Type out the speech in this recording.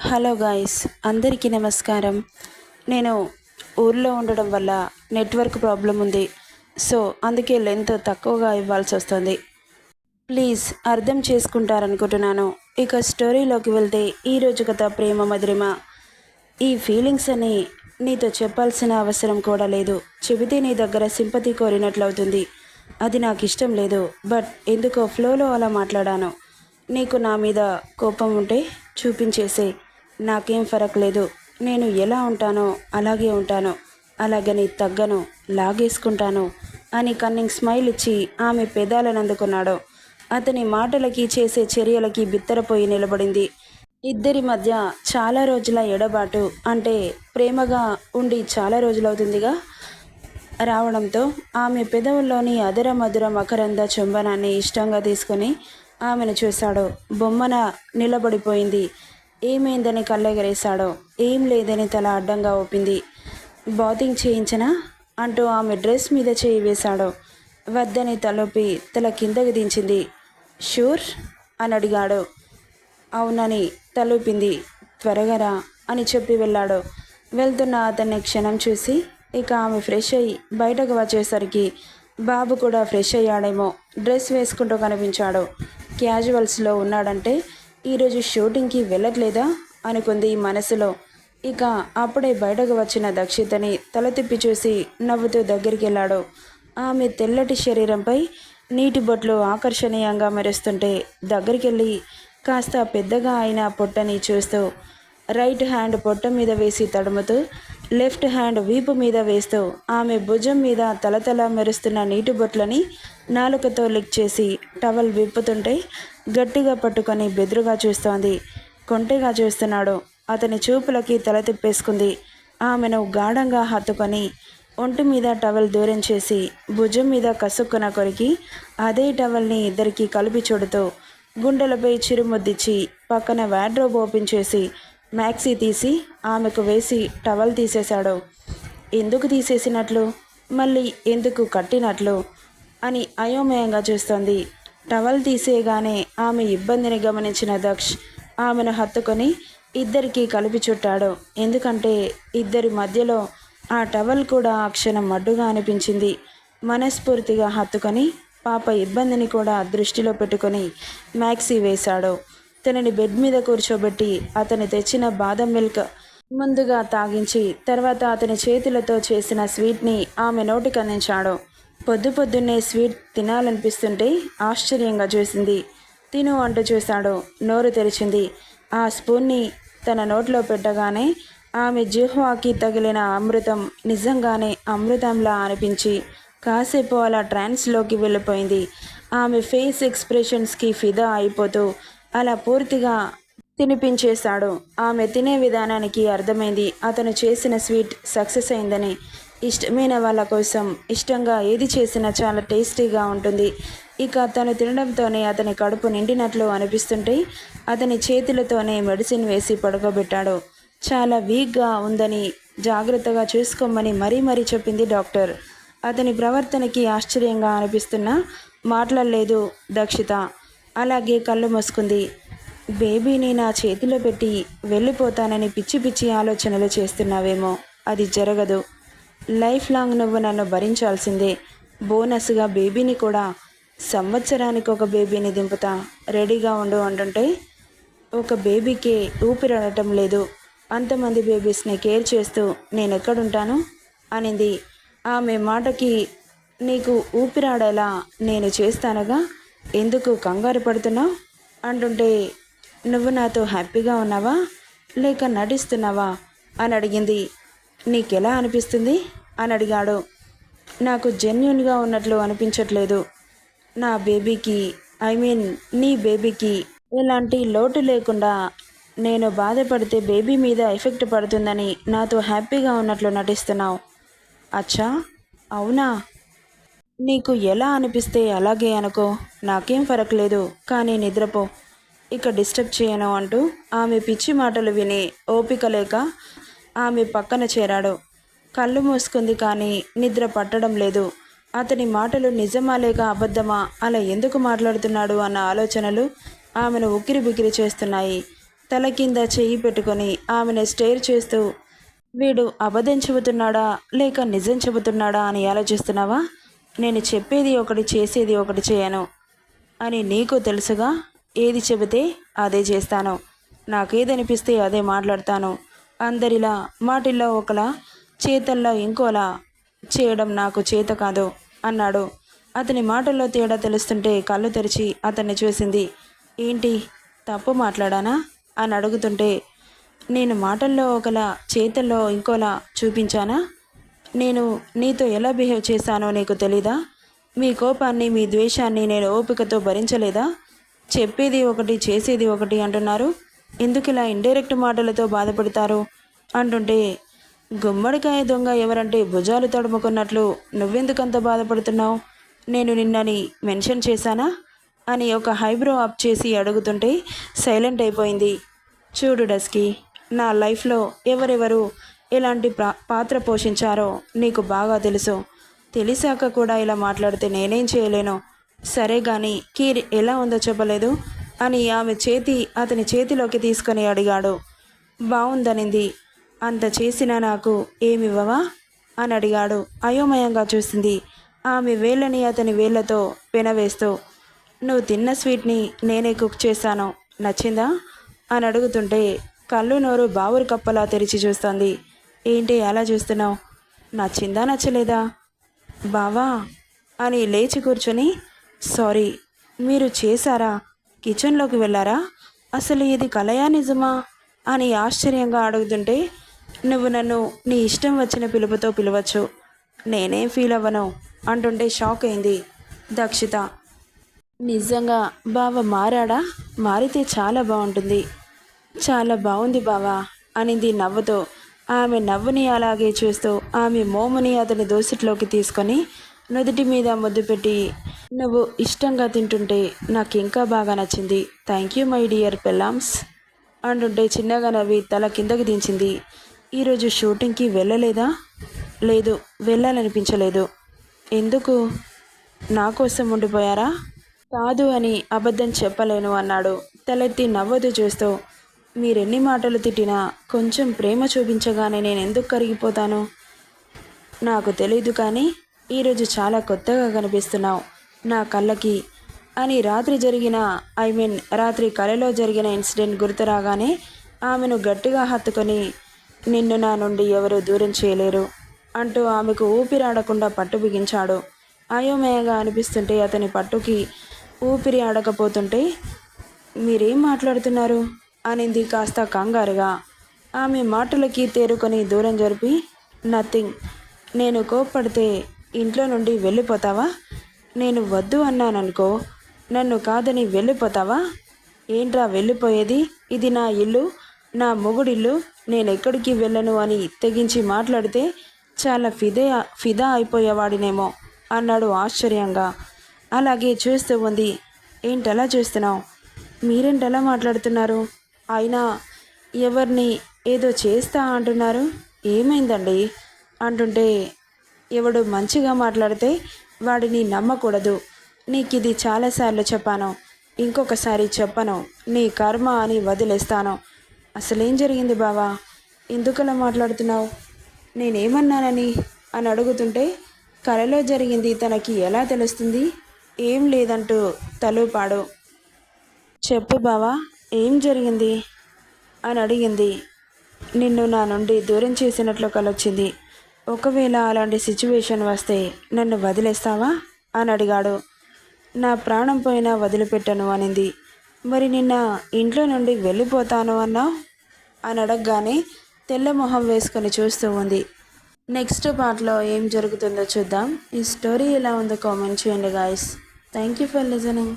Hello guys, అందరికీ నమస్కారం. నేను ఊర్లో ఉండడం వల్ల నెట్వర్క్ ప్రాబ్లం ఉంది. సో అందుకే లెంత్ తక్కువగా ఇవ్వాల్సి వస్తుంది. ప్లీజ్ అర్థం చేసుకుంటారనుకుంటున్నాను. ఇక స్టోరీలోకి వెళ్తే ఈరోజు కథ ప్రేమ మధురిమ. ఈ ఫీలింగ్స్ అని నీతో చెప్పాల్సిన అవసరం కూడా లేదు. చెబితే నీ దగ్గర సింపతి కోరినట్లు అవుతుంది. అది నాకు ఇష్టం లేదు. బట్ ఎందుకో ఫ్లోలో అలా మాట్లాడాను. నీకు నా మీద కోపం ఉంటే చూపించేసే, నాకేం ఫరక్ లేదు. నేను ఎలా ఉంటానో అలాగే ఉంటాను. అలాగని తగ్గను, లాగేసుకుంటాను అని కన్నింగ్ స్మైల్ ఇచ్చి ఆమె పెదాలను అందుకున్నాడు. అతని మాటలకి చేసే చర్యలకి బిత్తరపోయి నిలబడింది. ఇద్దరి మధ్య చాలా రోజుల ఎడబాటు, అంటే ప్రేమగా ఉండి చాలా రోజులవుతుందిగా రావడంతో ఆమె పెదవుల్లోని అదర మధుర మకరంద చుంబనాన్ని ఇష్టంగా తీసుకుని ఆమెను చూశాడు. బొమ్మన నిలబడిపోయింది. ఏమైందని కళ్ళెగరేశాడో. ఏం లేదని తల అడ్డంగా ఊపింది. బాతింగ్ చేయించనా అంటూ ఆమె డ్రెస్ మీద చేయి వేశాడు. వద్దని తలొప్పి తల కిందకి దించింది. షూర్ అని అడిగాడు. అవునని తలూపింది. త్వరగా రా అని చెప్పి వెళ్ళాడు. వెళ్తున్న అతన్ని క్షణం చూసి ఇక ఆమె ఫ్రెష్ అయ్యి బయటకు వచ్చేసరికి బాబు కూడా ఫ్రెష్ అయ్యాడేమో. డ్రెస్ వేసుకుంటూ కనిపించాడు. క్యాజువల్స్లో ఉన్నాడంటే ఈరోజు షూటింగ్కి వెళ్ళట్లేదా అనుకుంది మనసులో. ఇక అప్పుడే బయటకు వచ్చిన దక్షితని తల తిప్పి చూసి నవ్వుతూ దగ్గరికి వెళ్ళాడు. ఆమె తెల్లటి శరీరంపై నీటి బొట్లు ఆకర్షణీయంగా మెరుస్తుంటే దగ్గరికి వెళ్ళి కాస్త పెద్దగా అయిన పొట్టని చూస్తూ రైట్ హ్యాండ్ పొట్ట మీద వేసి తడుముతూ లెఫ్ట్ హ్యాండ్ వీపు మీద వేస్తూ ఆమె భుజం మీద తలతల మెరుస్తున్న నీటి బొట్లని నాలుకతో లిక్ చేసి టవల్ విప్పుతుంటే గట్టిగా పట్టుకొని బెదురుగా చూస్తోంది. కొంటెగా చూస్తున్నాడు. అతని చూపులకి తల తిప్పేసుకుంది. ఆమెను గాఢంగా హత్తుకొని ఒంటి మీద టవల్ దూరం చేసి భుజం మీద కసుక్కున కొరికి అదే టవల్ని ఇద్దరికి కలిపి చూడుతూ గుండెలపై చిరుముద్దిచ్చి పక్కన వార్డ్రోబ్ ఓపెన్ చేసి మ్యాక్సీ తీసి ఆమెకు వేసి టవల్ తీసేశాడు. ఎందుకు తీసేసినట్లు, మళ్ళీ ఎందుకు కట్టినట్లు అని అయోమయంగా చూస్తోంది. టవల్ తీసేయగానే ఆమె ఇబ్బందిని గమనించిన దక్ష్ ఆమెను హత్తుకొని ఇద్దరికీ కలిపి చుట్టాడు. ఎందుకంటే ఇద్దరి మధ్యలో ఆ టవల్ కూడా ఆ క్షణం అడ్డుగా అనిపించింది. మనస్ఫూర్తిగా హత్తుకొని పాప ఇబ్బందిని కూడా దృష్టిలో పెట్టుకొని మ్యాక్సీ వేశాడు. తనని బెడ్ మీద కూర్చోబెట్టి అతను తెచ్చిన బాదం మిల్క్ ముందుగా తాగించి తర్వాత అతని చేతులతో చేసిన స్వీట్ని ఆమె నోటికి అందించాడు. పొద్దున్నే స్వీట్ తినాలనిపిస్తుంటే ఆశ్చర్యంగా చూసింది. తిను అంటూ చూశాడు. నోరు తెరిచింది. ఆ స్పూన్ని తన నోట్లో పెట్టగానే ఆమె జిహ్వాకి తగిలిన అమృతం నిజంగానే అమృతంలా అనిపించి కాసేపు అలా ట్రాన్స్లోకి వెళ్ళిపోయింది. ఆమె ఫేస్ ఎక్స్ప్రెషన్స్కి ఫిదా అయిపోతూ అలా పూర్తిగా తినిపించేశాడు. ఆమె తినే విధానానికి అర్థమైంది అతను చేసిన స్వీట్ సక్సెస్ అయిందని. ఇష్టమైన వాళ్ళ కోసం ఇష్టంగా ఏది చేసినా చాలా టేస్టీగా ఉంటుంది. ఇక తను తినడంతోనే అతని కడుపు నిండినట్లు అనిపిస్తుంటే అతని చేతులతోనే మెడిసిన్ వేసి పడుకోబెట్టాడు. చాలా వీక్గా ఉందని జాగ్రత్తగా చూసుకోమని మరీ చెప్పింది డాక్టర్. అతని ప్రవర్తనకి ఆశ్చర్యంగా అనిపిస్తున్నా మాట్లాడలేదు దక్షిత. అలాగే కళ్ళు మూసుకుంది. బేబీని నా చేతిలో పెట్టి వెళ్ళిపోతానని పిచ్చి ఆలోచనలు చేస్తున్నావేమో. అది జరగదు. లైఫ్ లాంగ్ నువ్వు నన్ను భరించాల్సిందే. బోనస్గా బేబీని కూడా సంవత్సరానికి ఒక బేబీని దింపుతా, రెడీగా ఉండు అంటుంటే ఒక బేబీకే ఊపిరాడటం లేదు. అంతమంది బేబీస్ని కేర్ చేస్తూ నేనెక్కడుంటాను అనింది. ఆమె మాటకి నీకు ఊపిరాడేలా నేను చేస్తానుగా, ఎందుకు కంగారు పడుతున్నావు అంటుంటే నువ్వు నాతో హ్యాపీగా ఉన్నావా లేక నటిస్తున్నావా అని అడిగింది. నీకెలా అనిపిస్తుంది అని అడిగాడు. నాకు జెన్యున్గా ఉన్నట్లు అనిపించట్లేదు. నా బేబీకి నీ బేబీకి ఎలాంటి లోటు లేకుండా నేను బాధపడితే బేబీ మీద ఎఫెక్ట్ పడుతుందని నాతో హ్యాపీగా ఉన్నట్లు నటిస్తున్నావు. అచ్చా, అవునా? నీకు ఎలా అనిపిస్తే అలాగే అనుకో, నాకేం ఫరక్ లేదు. కానీ నిద్రపో, ఇక డిస్టర్బ్ చేయను అంటూ ఆమె పిచ్చి మాటలు విని ఓపిక లేక ఆమె పక్కన చేరాడు. కళ్ళు మూసుకుంది కానీ నిద్ర పట్టడం లేదు. అతని మాటలు నిజమా లేక అబద్ధమా, అలా ఎందుకు మాట్లాడుతున్నాడు అన్న ఆలోచనలు ఆమెను ఉక్కిరి బిక్కిరి చేస్తున్నాయి. తల కింద చెయ్యి పెట్టుకొని ఆమెను స్టేర్ చేస్తూ, వీడు అబద్ధం చెబుతున్నాడా లేక నిజం చెబుతున్నాడా అని ఆలోచిస్తున్నావా? నేను చెప్పేది ఒకటి చేసేది ఒకటి చేయను అని నీకు తెలుసుగా. ఏది చెబితే అదే చేస్తాను, నాకేదనిపిస్తే అదే మాట్లాడతాను. అందరిలా మాటిల్లో ఒకలా చేతల్లో ఇంకోలా చేయడం నాకు చేత కాదు అన్నాడు. అతని మాటల్లో తేడా తెలుస్తుంటే కళ్ళు తెరిచి అతన్ని చూసింది. ఏంటి, తప్పు మాట్లాడానా అని అడుగుతుంటే, నేను మాటల్లో ఒకలా చేతల్లో ఇంకోలా చూపించానా? నేను నీతో ఎలా బిహేవ్ చేశానో నీకు తెలీదా? మీ కోపాన్ని మీ ద్వేషాన్ని నేను ఓపికతో భరించలేదా? చెప్పేది ఒకటి చేసేది ఒకటి అంటున్నారు, ఎందుకు ఇలా ఇండైరెక్ట్ మాటలతో బాధపడతారు అంటుంటే, గుమ్మడికాయ దొంగ ఎవరంటే భుజాలు తడుముకున్నట్లు నువ్వెందుకంత బాధపడుతున్నావు? నేను నిన్నని మెన్షన్ చేశానా అని ఒక హైబ్రో అప్ చేసి అడుగుతుంటే సైలెంట్ అయిపోయింది. చూడు డస్కీ, నా లైఫ్లో ఎవరెవరు ఎలాంటి పాత్ర పోషించారో నీకు బాగా తెలుసు. తెలిసాక కూడా ఇలా మాట్లాడితే నేనేం చేయలేను. సరే కానీ కీర్ ఎలా ఉందో చెప్పలేదు అని ఆమె చేతి అతని చేతిలోకి తీసుకొని అడిగాడు. బాగుందనింది. అంత చేసినా నాకు ఏమివ్వవా అని అడిగాడు. అయోమయంగా చూసింది. ఆమె వేళ్ళని అతని వేళ్లతో పెనవేస్తూ, నువ్వు తిన్న స్వీట్ని నేనే కుక్ చేశాను, నచ్చిందా అని అడుగుతుంటే కళ్ళు నోరు బావురు కప్పలా తెరిచి చూస్తుంది. ఏంటి అలా చూస్తున్నావు? నచ్చిందా నచ్చలేదా బావా అని లేచి కూర్చొని, సారీ, మీరు చేశారా? కిచెన్లోకి వెళ్ళారా? అసలు ఇది కలయా నిజమా అని ఆశ్చర్యంగా అడుగుతుంటే, నువ్వు నన్ను నీ ఇష్టం వచ్చిన పిలుపుతో పిలవచ్చు, నేనేం ఫీల్ అవ్వను అంటుంటే షాక్ అయింది దక్షిత. నిజంగా బావ మారాడా? మారితే చాలా బాగుంటుంది. చాలా బాగుంది బావా అనింది నవ్వుతో. ఆమె నవ్వుని అలాగే చూస్తూ ఆమె మోముని అతని దోసిట్లోకి తీసుకొని నుదుటి మీద ముద్దు పెట్టి, నువ్వు ఇష్టంగా తింటుంటే నాకు ఇంకా బాగా నచ్చింది. థ్యాంక్ యూ మై డియర్ పెల్లామ్స్ అంటుంటే చిన్నగా నవ్వి తల కిందకి దించింది. ఈరోజు షూటింగ్కి వెళ్ళలేదా? లేదు, వెళ్ళాలనిపించలేదు. ఎందుకు? నా కోసం ఉండిపోయారా? కాదు అని అబద్ధం చెప్పలేను అన్నాడు తలెత్తి నవ్వుతూ చూస్తూ. మీరెన్ని మాటలు తిట్టినా కొంచెం ప్రేమ చూపించగానే నేను ఎందుకు కరిగిపోతాను? నాకు తెలీదు, కానీ ఈరోజు చాలా కొత్తగా కనిపిస్తున్నావు నా కళ్ళకి అని రాత్రి కలలో జరిగిన ఇన్సిడెంట్ గుర్తు రాగానే ఆమెను గట్టిగా హత్తుకొని, నిన్ను నా నుండి ఎవరూ దూరం చేయలేరు అంటూ ఆమెకు ఊపిరాడకుండా పట్టు బిగించాడు. అయోమయంగా అనిపిస్తుంటే అతని పట్టుకి ఊపిరి ఆడకపోతుంటే, మీరేం మాట్లాడుతున్నారు అనింది కాస్త కంగారుగా. ఆమె మాటలకి తేరుకొని దూరం జరిపి, నథింగ్. నేను కోప్పడితే ఇంట్లో నుండి వెళ్ళిపోతావా? నేను వద్దు అన్నాననుకో, నన్ను కాదని వెళ్ళిపోతావా? ఏంట్రా వెళ్ళిపోయేది? ఇది నా ఇల్లు, నా మొగుడిల్లు, నేనెక్కడికి వెళ్ళను అని తెగించి మాట్లాడితే చాలా ఫిదా అయిపోయేవాడినేమో అన్నాడు ఆశ్చర్యంగా. అలాగే చూస్తూ ఉంది. ఏంటలా చూస్తున్నావు? మీరేంటలా మాట్లాడుతున్నారు? అయినా ఎవరిని ఏదో చేస్తా అంటున్నారు, ఏమైందండి అంటుంటే, ఎవడు మంచిగా మాట్లాడితే వాడిని నమ్మకూడదు. నీకు ఇది చాలాసార్లు చెప్పాను, ఇంకొకసారి చెప్పను, నీ కర్మ అని వదిలేస్తాను. అసలేం జరిగింది బావా? ఎందుకలా మాట్లాడుతున్నావు? నేనేమన్నానని అని అడుగుతుంటే, కలలో జరిగింది తనకి ఎలా తెలుస్తుంది? ఏం లేదంటూ తలూపాడు. చెప్పు బావా, ఏం జరిగింది అని అడిగింది. నిన్ను నా నుండి దూరం చేసినట్లు కలొచ్చింది. ఒకవేళ అలాంటి సిచ్యువేషన్ వస్తే నన్ను వదిలేస్తావా అని అడిగాడు. నా ప్రాణం పోయినా వదిలిపెట్టను అనింది. మరి నిన్న ఇంట్లో నుండి వెళ్ళిపోతాను అన్నావు అని అడగగానే తెల్ల మొహం వేసుకొని చూస్తూ ఉంది. నెక్స్ట్ పార్ట్లో ఏం జరుగుతుందో చూద్దాం. ఈ స్టోరీ ఎలా ఉందో కామెంట్ చేయండి guys. Thank you for listening.